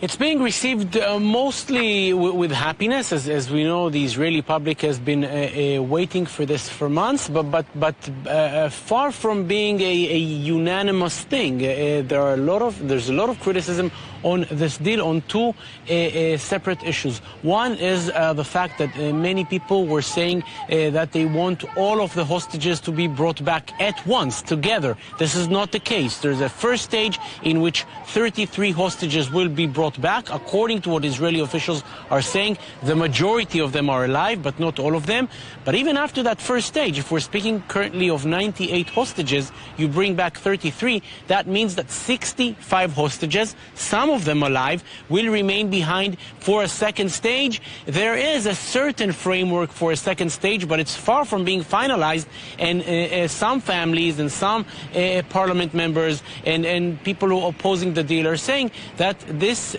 It's being received mostly with happiness. As we know, the Israeli public has been waiting for this for months, but far from being a unanimous thing. There's a lot of criticism on this deal on two separate issues. One is the fact that many people were saying that they want all of the hostages to be brought back at once, together. This is not the case. There's a first stage in which 33 hostages will be brought back. According to what Israeli officials are saying, the majority of them are alive, but not all of them. But even after that first stage, if we're speaking currently of 98 hostages, you bring back 33, that means that 65 hostages, some of them alive, will remain behind for a second stage. There is a certain framework for a second stage, but it's far from being finalized, and some families and some parliament members and people who are opposing the deal are saying that this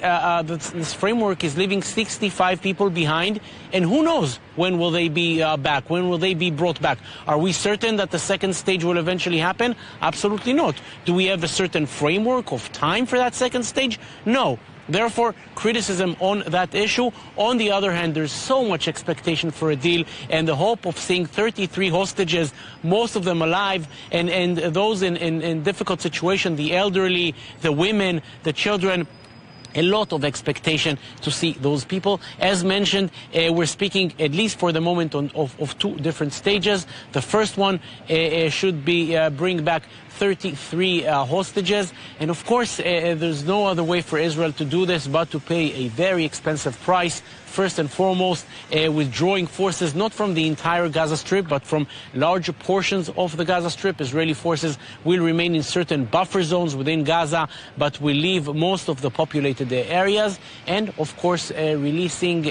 framework is leaving 65 people behind, and who knows when will they be back, when will they be brought back. Are we certain that the second stage will eventually happen? Absolutely not. Do we have a certain framework of time for that second stage? No. Therefore, criticism on that issue. On the other hand, there's so much expectation for a deal and the hope of seeing 33 hostages, most of them alive, and those in difficult situation, the elderly, the women, the children. A lot of expectation to see those people. As mentioned, we're speaking, at least for the moment, of two different stages. The first one should be bring back 33 hostages. And of course, there's no other way for Israel to do this but to pay a very expensive price. First and foremost, withdrawing forces not from the entire Gaza Strip, but from larger portions of the Gaza Strip. Israeli forces will remain in certain buffer zones within Gaza, but will leave most of the populated areas. And, of course, releasing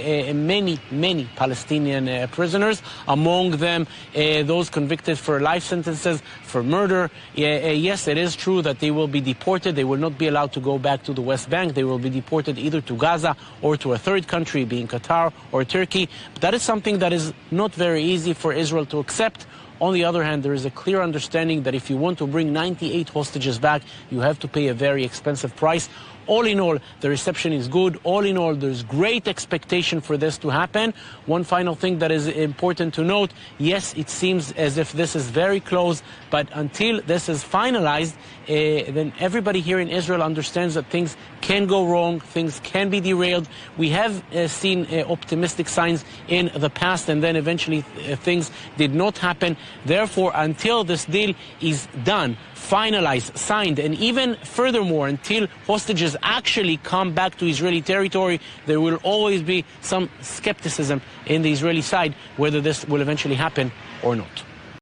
many Palestinian prisoners, among them those convicted for life sentences for murder. Yes, it is true that they will be deported. They will not be allowed to go back to the West Bank. They will be deported either to Gaza or to a third country, being Qatar or Turkey. But that is something that is not very easy for Israel to accept. On the other hand, there is a clear understanding that if you want to bring 98 hostages back, you have to pay a very expensive price. All in all, the reception is good. All in all, there's great expectation for this to happen. One final thing that is important to note, yes, it seems as if this is very close, but until this is finalized, then everybody here in Israel understands that things can go wrong, things can be derailed. We have seen optimistic signs in the past, and then eventually things did not happen. Therefore, until this deal is done, finalized, signed, and even furthermore, until hostages actually come back to Israeli territory, there will always be some skepticism in the Israeli side whether this will eventually happen or not.